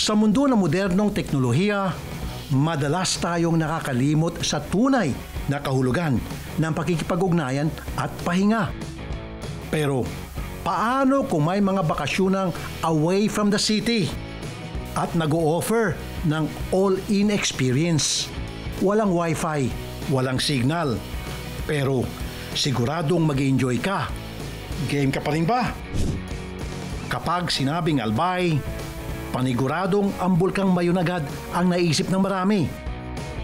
Sa mundo ng modernong teknolohiya, madalas tayong nakakalimot sa tunay na kahulugan ng pakikipag-ugnayan at pahinga. Pero paano kung may mga bakasyunang away from the city at nag-o-offer ng all-in experience? Walang wifi, walang signal, pero siguradong mag-enjoy ka. Game ka pa rin ba? Kapag sinabing Albay, paniguradong ang Bulkang Mayon agad ang naisip ng marami.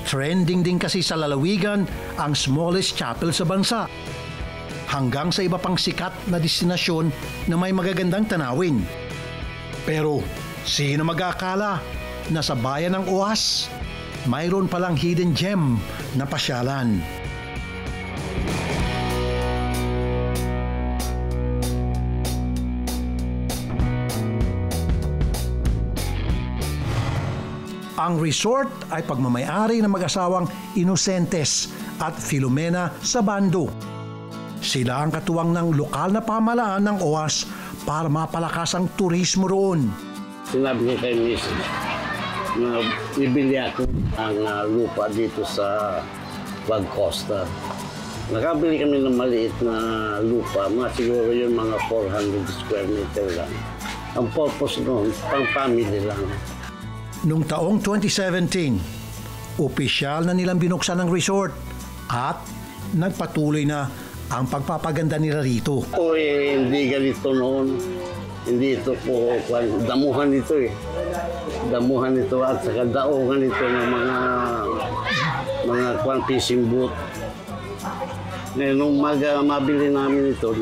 Trending din kasi sa lalawigan ang smallest chapel sa bansa. Hanggang sa iba pang sikat na destinasyon na may magagandang tanawin. Pero sino mag-aakala na sa bayan ng Oas, mayroon palang hidden gem na pasyalan? Ang resort ay pagmamayari ng mag-asawang Inocentes at Filomena Sabando. Sila ang katuwang ng lokal na pamahalaan ng OWAS para mapalakas ang turismo roon. Sinabi ko kay Mrs. na ibili ako ang lupa dito sa Wag Costa. Nakabili kami ng maliit na lupa, siguro yung mga 400 square meter lang. Ang purpose noon, pang family lang. Noong taong 2017, opisyal na nilang binuksan ang resort at nagpatuloy na ang pagpapaganda nila rito. Hindi ganito noon. Hindi ito po, damuhan ito eh. Damuhan ito at saka daungan ito ng mga fishing boat. Ngayon, nung mabili namin ito,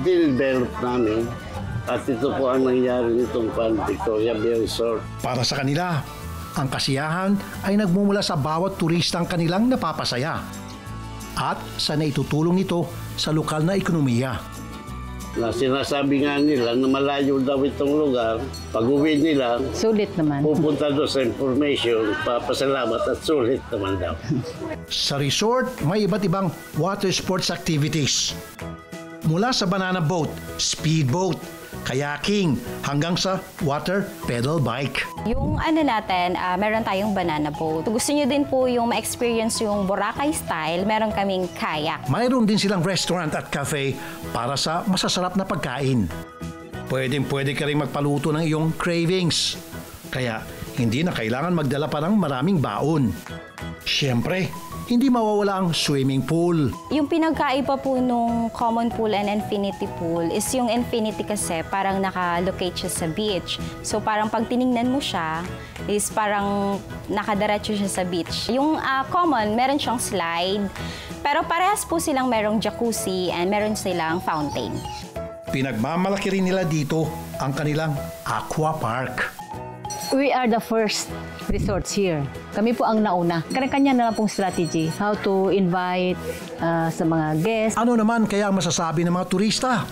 dinevelop namin. At ito po ang nangyari nitong Victoria Bay Resort. Para sa kanila, ang kasiyahan ay nagmumula sa bawat turistang kanilang napapasaya at sa naitutulong ito sa lokal na ekonomiya. Na sinasabi nga nila na malayo daw itong lugar, pag-uwi nila, sulit naman. Pupunta doon sa information, papasalamat at sulit naman daw. Sa resort, may iba't ibang water sports activities. Mula sa banana boat, speedboat, kayaking, hanggang sa water pedal bike. Yung natin, meron tayong banana boat. Gusto nyo din po yung ma-experience yung Boracay style, meron kaming kayak. Mayroon din silang restaurant at cafe para sa masasarap na pagkain. Pwede ka rin magpaluto ng iyong cravings. Kaya hindi na kailangan magdala pa ng maraming baon. Siyempre, hindi mawawala ang swimming pool. Yung pinagkaiba po nung common pool and infinity pool is yung infinity kasi parang naka-locate siya sa beach. So parang pag tiningnan mo siya, is parang nakadiretso siya sa beach. Yung common, meron siyang slide, pero parehas po silang merong jacuzzi and meron silang fountain. Pinagmamalaki rin nila dito ang kanilang aqua park. We are the first resorts here. Kami po ang nauna. Kanya-kanya na lang pong strategy. How to invite sa mga guests. Ano naman kaya ang masasabi ng mga turista?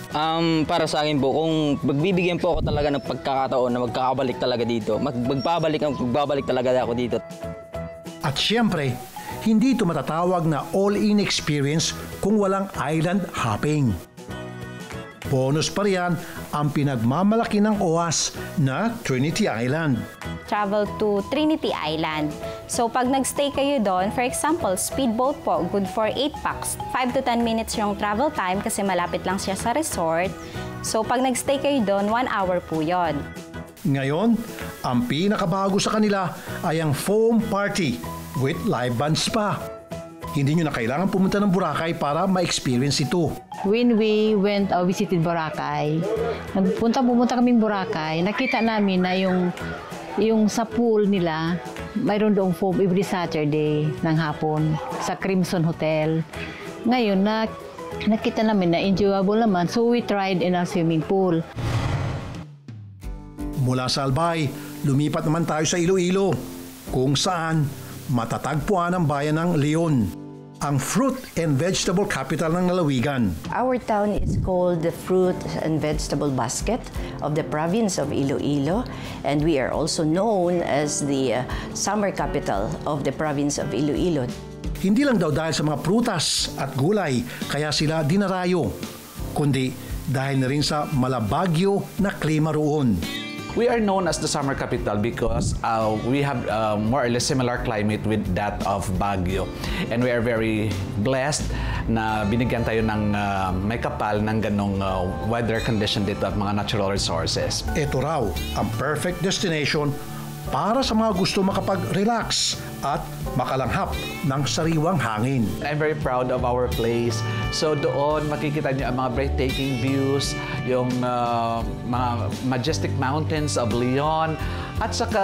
Para sa akin po, kung magbibigyan po ako talaga ng pagkakataon na magkakabalik talaga dito, magbabalik talaga ako dito. At siyempre, hindi ito matatawag na all-in experience kung walang island hopping. Bonus pa riyan ang pinagmamalaki ng OWAS na Trinity Island. Travel to Trinity Island. So pag nagstay kayo doon, for example, speedboat po, good for 8 packs. 5 to 10 minutes yung travel time kasi malapit lang siya sa resort. So pag nagstay kayo doon, 1 hour po yon. Ngayon, ang pinakabago sa kanila ay ang foam party with live bands pa. Hindi nyo na kailangan pumunta ng Boracay para ma-experience ito. When we visited Boracay, pumunta kaming Boracay, nakita namin na yung sa pool nila, mayroon doong foam every Saturday ng hapon sa Crimson Hotel. Ngayon, nakita namin na enjoyable naman, so we tried in our swimming pool. Mula sa Albay, lumipat naman tayo sa Iloilo, kung saan matatagpuan ang bayan ng Leon, ang fruit and vegetable capital ng lalawigan. Our town is called the Fruit and Vegetable Basket of the province of Iloilo, and we are also known as the summer capital of the province of Iloilo. Hindi lang daw dahil sa mga prutas at gulay kaya sila dinarayo, kundi dahil na rin sa malabagyo na klima roon. We are known as the summer capital because we have more or less similar climate with that of Baguio. And we are very blessed na binigyan tayo ng may kapal ng ganong weather condition dito at mga natural resources. Ito raw ang perfect destination para sa mga gusto makapag-relax at makalanghap ng sariwang hangin. I'm very proud of our place. So doon makikita niyo ang mga breathtaking views, yung mga majestic mountains of Leon. At saka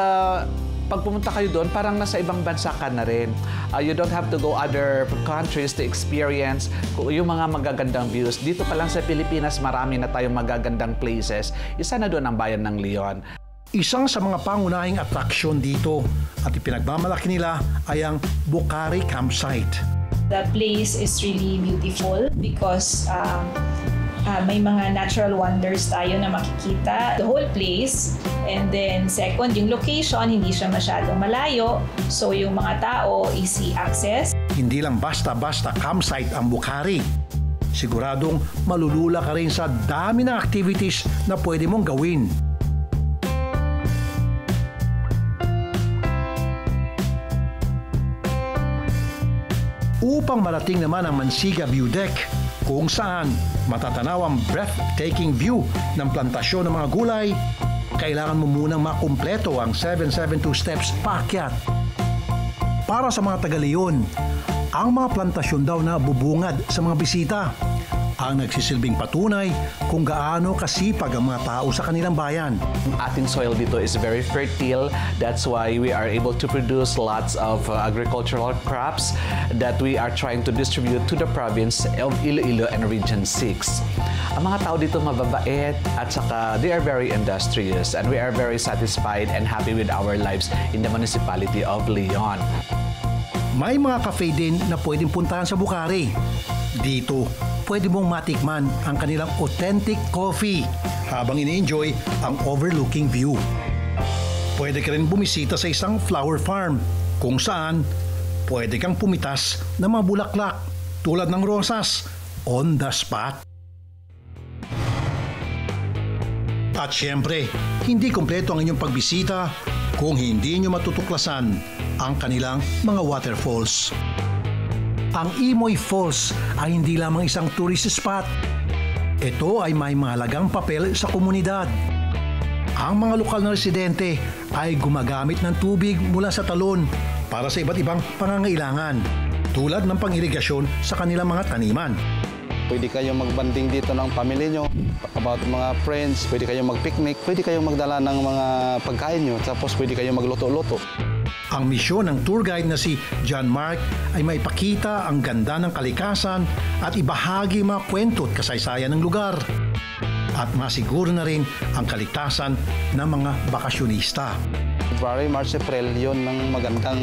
pag pumunta kayo doon, parang nasa ibang bansa ka na rin. You don't have to go other countries to experience yung mga magagandang views. Dito pa lang sa Pilipinas, marami na tayong magagandang places. Isa na doon ang bayan ng Leon. Isang sa mga pangunahing atraksyon dito at ipinagmamalaki nila ay ang Bucari Campsite. The place is really beautiful because may mga natural wonders tayo na makikita. The whole place. And then second, yung location, hindi siya masyadong malayo. So yung mga tao, easy access. Hindi lang basta-basta campsite ang Bucari. Siguradong malulula ka rin sa dami ng activities na pwede mong gawin. Upang marating naman ang Mansiga View Deck, kung saan matatanaw ang breathtaking view ng plantasyon ng mga gulay, kailangan mo munang makumpleto ang 772 steps paakyat. Para sa mga taga-Leon, ang mga plantasyon daw na bubungad sa mga bisita ang nagsisilbing patunay kung gaano kasipag ang mga tao sa kanilang bayan. Ating soil dito is very fertile. That's why we are able to produce lots of agricultural crops that we are trying to distribute to the province of Iloilo and Region 6. Ang mga tao dito mababait at saka they are very industrious and we are very satisfied and happy with our lives in the municipality of Leon. May mga cafe din na pwedeng puntahan sa Bucari. Dito, pwede mong matikman ang kanilang authentic coffee habang ini-enjoy ang overlooking view. Pwede ka rin bumisita sa isang flower farm kung saan pwede kang pumitas ng mga bulaklak tulad ng rosas on the spot. At syempre, hindi kompleto ang inyong pagbisita kung hindi nyo matutuklasan ang kanilang mga waterfalls. Ang Imoy Falls ay hindi lamang isang tourist spot. Ito ay may mahalagang papel sa komunidad. Ang mga lokal na residente ay gumagamit ng tubig mula sa talon para sa iba't ibang pangangailangan, tulad ng pang-irigasyon sa kanilang mga taniman. Pwede kayong magbanding dito ng pamilya nyo, about mga friends, pwede kayong mag-picnic, pwede kayong magdala ng mga pagkain nyo, tapos pwede kayong magluto-luto. Ang misyon ng tour guide na si John Mark ay maipakita ang ganda ng kalikasan at ibahagi mga kwento at kasaysayan ng lugar. At masiguro na rin ang kaligtasan ng mga bakasyonista. February, March, April, yun ng magandang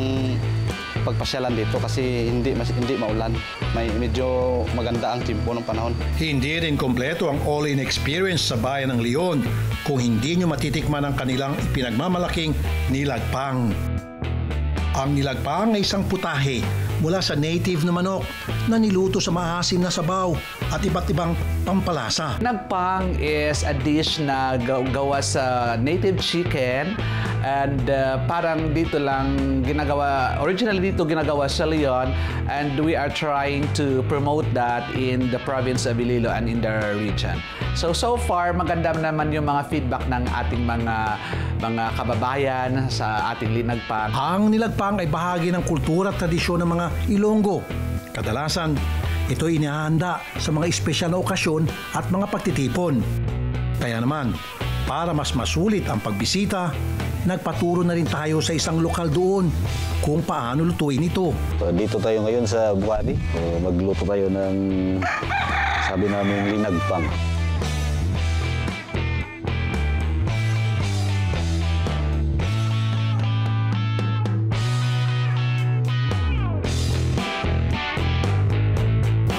pagpasyalan dito kasi hindi maulan. May medyo maganda ang timpo ng panahon. Hindi rin kompleto ang all-in experience sa bayan ng Leon kung hindi nyo matitikman ang kanilang ipinagmamalaking nilagpang. Ang nilagpang ay isang putahe mula sa native na manok na niluto sa maasim na sabaw at iba't ibang pampalasa. Nagpang is a dish na gawa sa native chicken and parang dito lang ginagawa, originally dito ginagawa sa Leon and we are trying to promote that in the province of Iloilo and in the region. So far maganda naman yung mga feedback ng ating mga kababayan sa ating linagpang. Ang nilagpang ay bahagi ng kultura at tradisyon ng mga Ilonggo. Kadalasan, ito inihahanda sa mga espesyal na okasyon at mga pagtitipon. Kaya naman, para mas masulit ang pagbisita, nagpaturo na rin tayo sa isang lokal doon kung paano lutuin ito. Dito tayo ngayon sa Bucari. Magluto tayo ng sabi namin linagpang.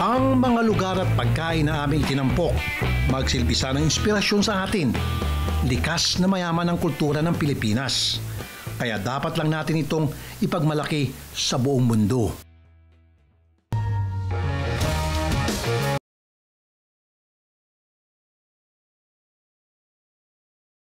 Ang mga lugar at pagkain na aming tinampok, magsilbisa ng inspirasyon sa atin. Likas na mayaman ang kultura ng Pilipinas. Kaya dapat lang natin itong ipagmalaki sa buong mundo.